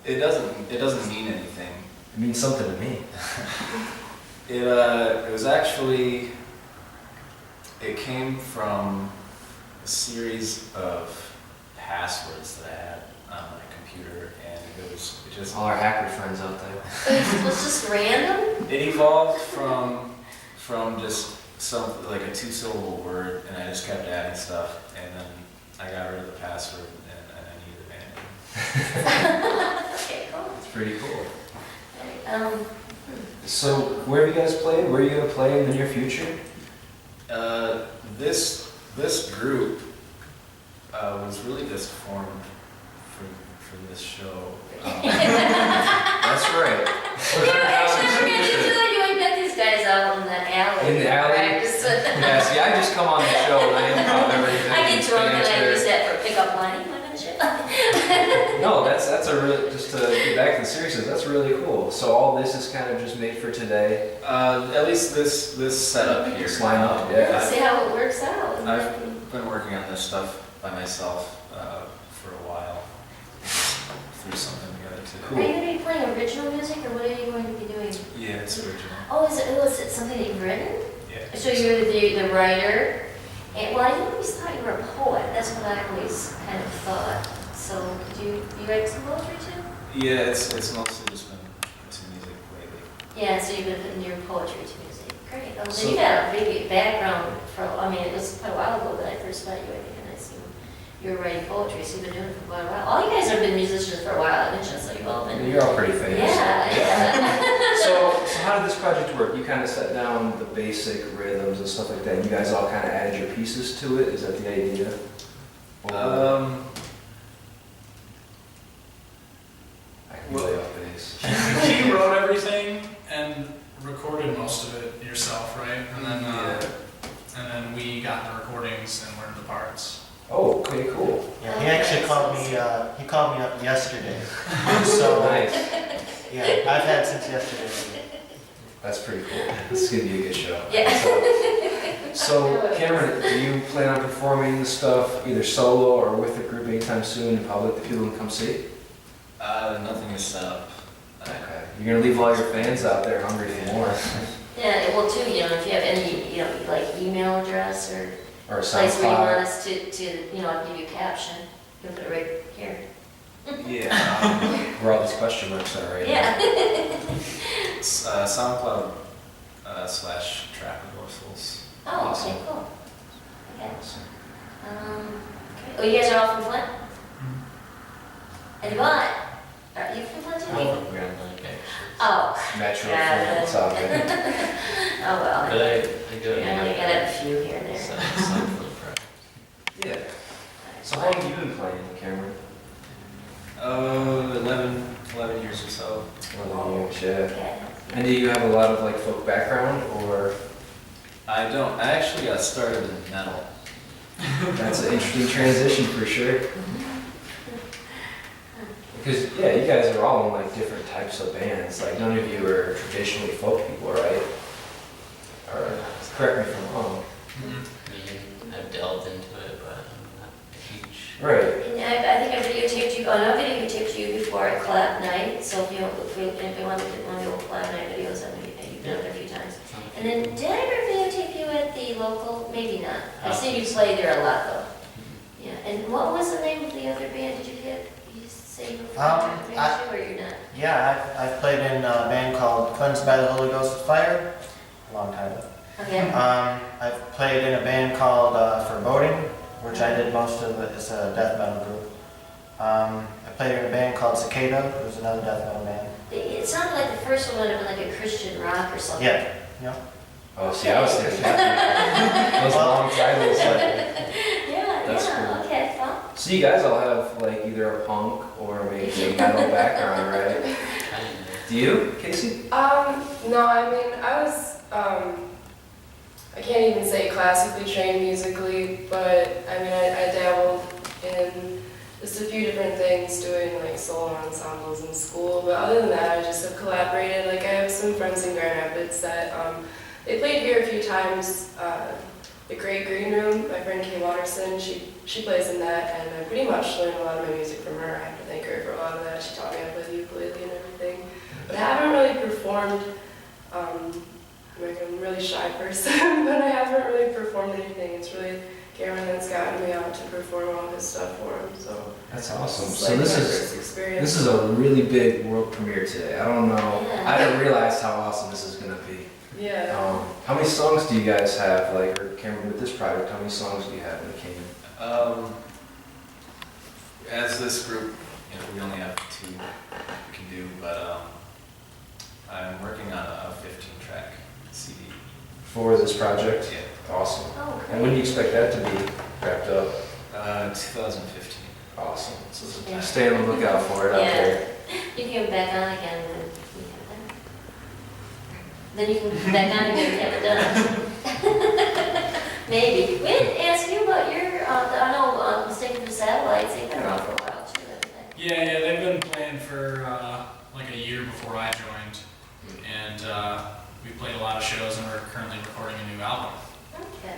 It doesn't mean anything. It means something to me. It was actually, it came from a series of passwords that I had on my computer, and it just all our hacker friends out there. It was just random? It evolved from just like a 2-syllable word, and I just kept adding stuff, and then I got rid of the password, and I needed a band name. Okay, cool. It's pretty cool. Um, So where have you guys played? Where are you gonna play in the near future? This group was really just formed for this show. That's right. You met these guys out in the alley. In the alley? Practice. Yeah, see, I just come on the show and I improv everything. I get drunk and I banter. use that for a pickup line. You want to shit? No, that's a really, just to get back to the seriousness, that's really cool. So all this is kind of just made for today? At least this setup here. This lineup, yeah. See how it works out. I've been working on this stuff by myself for a while. Threw something together too. Are you going to be playing original music, or what are you going to be doing? Yeah, it's original. Oh, is it something that you've written? Yeah. So you're the writer. And well, I always thought you were a poet. That's what I always kind of thought. So do you write some poetry too? Yeah, it's mostly just been to music lately. Yeah, so you've been putting your poetry to music. Great. Then So- you got a big background for, I mean, it was quite a while ago that I first met you, I think, and I seen you were writing poetry, so you've been doing it for quite a while. All you guys have been musicians for a while, I mentioned, so you've all been. You're all pretty famous. Yeah. So how did this project work? You kind of set down the basic rhythms and stuff like that. You guys all kind of added your pieces to it. Is that the idea? I can lay off base. You wrote everything and recorded most of it yourself, right? And then we got the recordings and learned the parts. Oh, okay, cool. Yeah, he actually called me. He called me up yesterday. So nice. yeah, I've had since yesterday. That's pretty cool. This is gonna be a good show. Yeah. So, Cameron, do you plan on performing this stuff either solo or with a group anytime soon in public that people can come see? Nothing is set up. Okay. You're gonna leave all your fans out there hungry for more. Yeah, well, too, if you have any, like email address or Or a place where you want SoundCloud. us to, give you a caption, you can put it right here. Yeah. Where all these question marks are right Yeah. It's, SoundCloud / Trapper Dorsals. Oh, okay, cool. Okay. Okay. Oh, you guys are all from Flint? And what? Are you from Flint too? I'm from Grand Lake, actually. Oh. Metro yeah, Flint, it's all good. Oh, well. But I go to I only got a few here and there. some Flint projects. Yeah. So how long have you been playing, Cameron? 11 years or so. 11 years, yeah. Okay. And do you have a lot of like folk background, or? I don't. I actually got started in metal. That's an interesting transition for sure. Because yeah, you guys are all in like different types of bands. Like none of you are traditionally folk people, right? Or correct me if I'm wrong. I mean, I've delved into it, but I'm not huge. Right. And I think I videotaped you, I videotaped you before at Collab Night, so if you want to do one of the old Collab Night videos, you've done it a few times. And then, did I ever videotape you at the local? Maybe not. I've seen you play there a lot though. Yeah, and what was the name of the other band did you hit? You say you were from or you're not? Yeah, I've played in a band called Cleansed by the Holy Ghost of Fire, a long time ago. Okay. I've played in a band called Foreboding, which I did most of it. It's a death metal group. I played in a band called Cicada, it was another death metal band. It sounded like the first one would have been like a Christian rock or something. Yeah, yeah. Oh, see, I was thinking those long titles. Yeah, That's yeah, cool. okay, fun. So you guys all have like either a punk or maybe a metal background, right? Do you, Casey? No, I mean, I was, I can't even say classically trained musically, but I mean, I dabbled in just a few different things, doing like solo ensembles in school, but other than that, I just have collaborated. Like, I have some friends in Grand Rapids that, they played here a few times, the Great Green Room. My friend Kay Watterson, she plays in that, and I pretty much learned a lot of my music from her. I have to thank her for a lot of that. She taught me how to play the ukulele and everything. But I haven't really performed, I'm a really shy person, but I haven't really performed anything. It's really Cameron that's gotten me out to perform all his stuff for him. So that's awesome. It's So like this my is first experience. a really big world premiere today. I don't know. Yeah. I didn't realize how awesome this is gonna be. Yeah. How many songs do you guys have? Like, or Cameron, with this project, how many songs do you have in the can? As this group, we only have 2 we can do, but I'm working on a 15-track CD. For this project? Yeah. Awesome. Oh, And when do you expect that to be wrapped up? 2015. Awesome. So Yeah. stay on the lookout for it out Yeah. there. You can get back on again when you have that. Then you can come back on again and have it done. Maybe. We didn't ask you about your, I know, Mistaken for Satellites, they've been around for a while too, haven't they? Yeah, they've been playing for like a year before I joined, and we played a lot of shows, and we're currently recording a new album. Okay.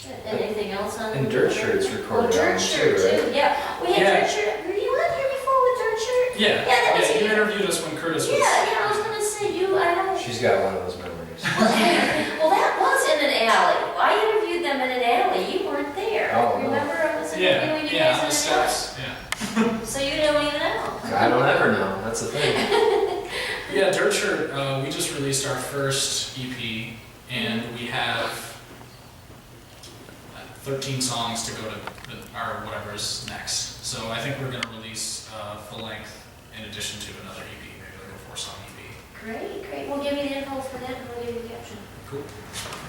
Good. And anything else on? And Dirt Shirt's recorded Dirt album Shirt too, right? too, yeah. We had Yeah. Dirt Shirt, were you on here before with Dirt Shirt? Yeah, that was you you. interviewed us when Curtis was. Yeah, I was gonna say, I know. She's got one of those memories. Well, that was in an alley. I interviewed them in an alley. You weren't there. Oh, no. Remember, I was Yeah, interviewing you yeah, guys on the in an alley. steps. Yeah. So you don't even know. I don't ever know. That's the thing. Yeah, Dirt Shirt, we just released our first EP, and we have 13 songs to go to our whatever's next. So I think we're going to release full length in addition to another EP, maybe like a 4-song EP. Great, great. We'll give you the info for that and we'll give you the caption. Cool.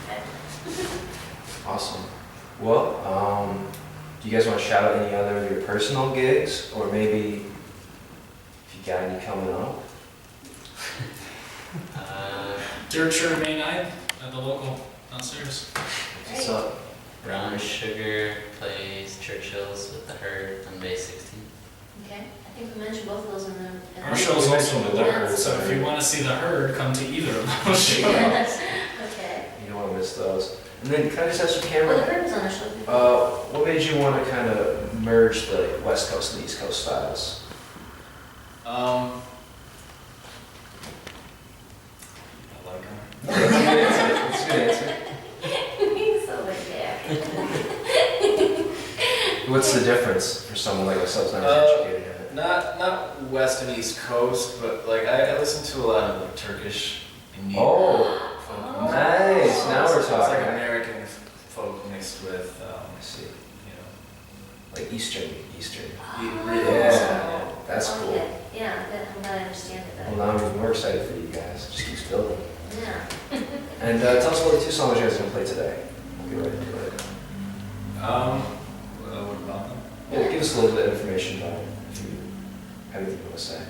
Okay. Awesome. Well, do you guys want to shout out any other of your personal gigs, or maybe if you got any coming up? Dirt Shirt May 9th at the local downstairs. What's up? Brown Sugar plays Churchill's with the Herd on May 16th. Okay. I think think we mentioned both of those in the. Our show's also with the herd, so if you want to see the herd, come to either of those shows. Okay. You don't want to miss those. And then can I just ask you, Well, the Cameron, herd was on our show before. what made you want to kind of merge the West Coast and East Coast styles? I like them. That's a good answer. He's so laid back. What's the difference for someone like myself who's not as educated in it? Not West and East Coast, but like I listen to a lot of like Turkish, Indian folk. Nice. Now we're It's talking. like American folk mixed with, I see. you know, Like Eastern. Yeah. That's cool. Okay. Yeah, I'm glad I understand it better. Well, now I'm even more excited for you guys. Just keeps building. Yeah. And tell us about the 2 songs you guys are going to play today. We'll get right into it. What about them? Yeah, give us a little bit of information about it, if you have anything you want to say.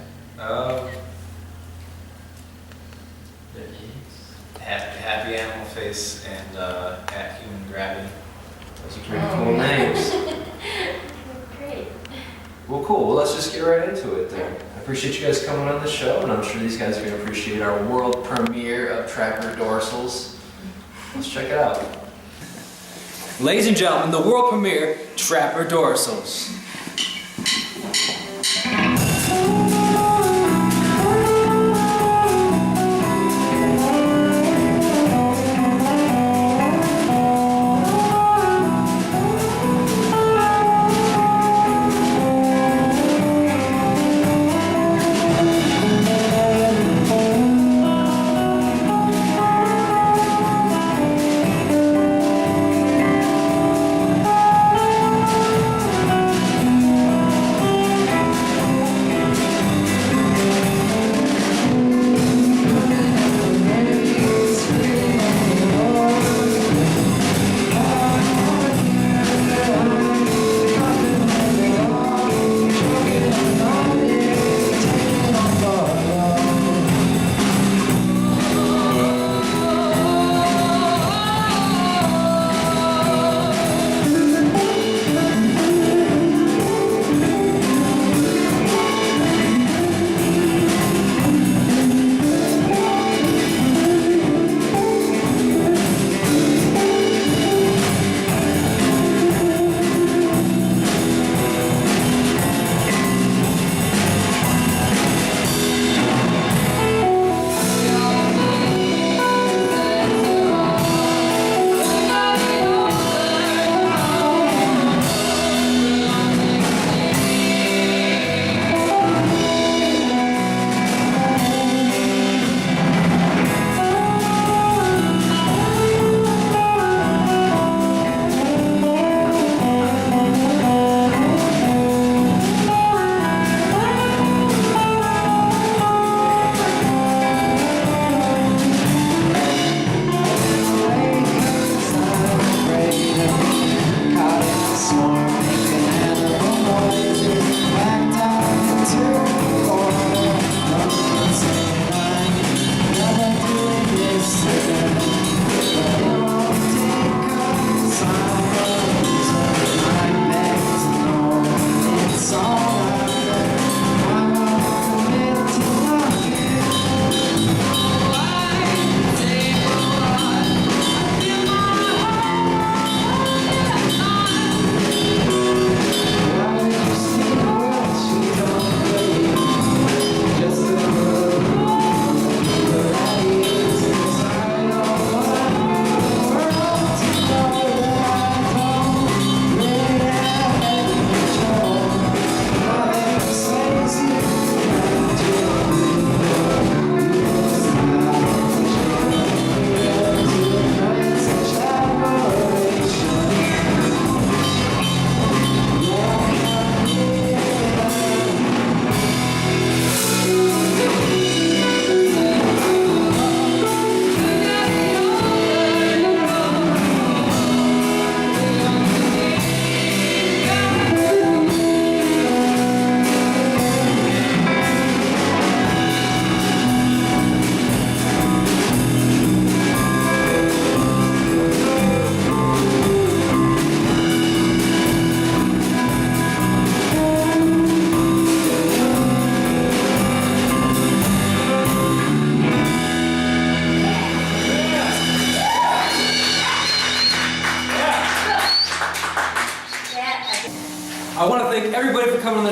Their names. Happy Animal Face and At Human Gravity. Those are pretty cool names. Great. Well, cool. Well, let's just get right into it then. I appreciate you guys coming on the show, and I'm sure these guys are going to appreciate our world premiere of Trapper Dorsals. Let's check it out. Ladies and gentlemen, the world premiere, Trapper Dorsals.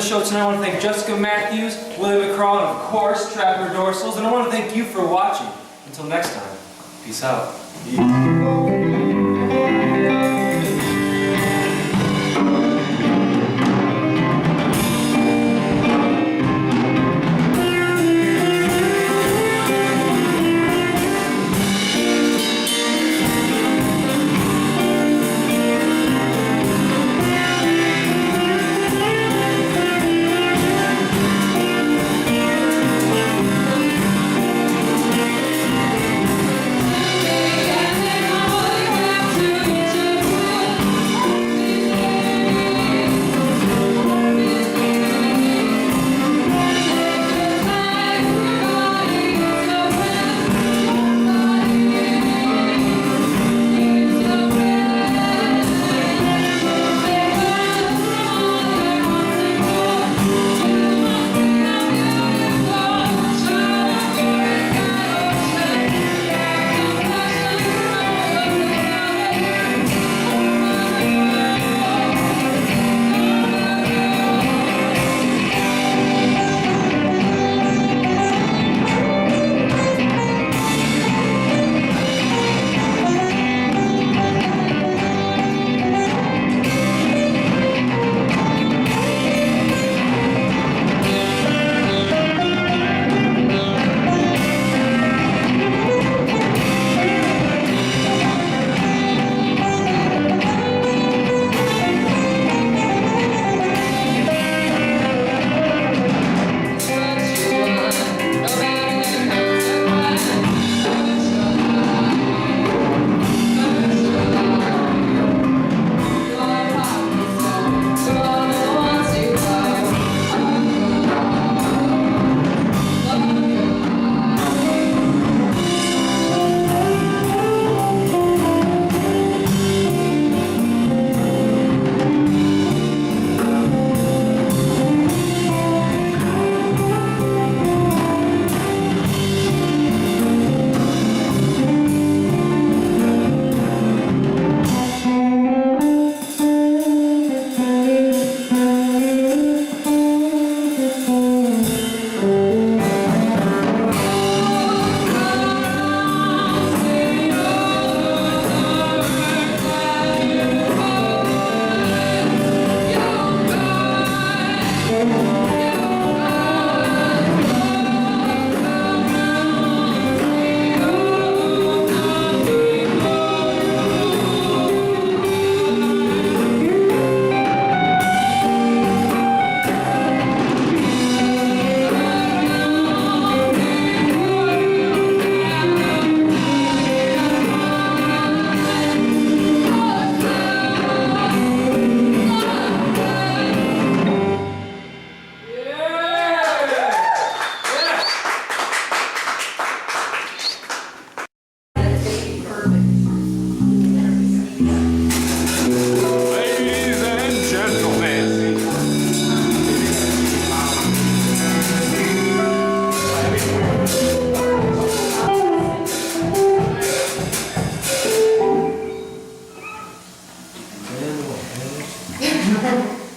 the show tonight. I want to thank Jessyca Mathews, Willie McCraw, and of course, Trapper Dorsals. And I want to thank you for watching. Until next time, peace out.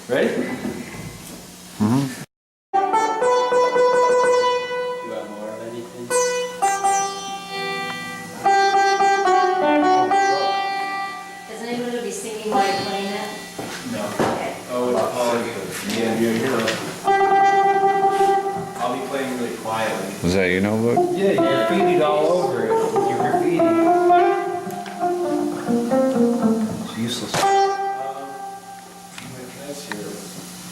Ready? Is anyone going to be singing while you're playing it? No. Okay. Oh, it's Pauly. Yeah, you're a hero. I'll be playing really quietly. Was that your notebook? Yeah, you graffitied all over it. You graffitied.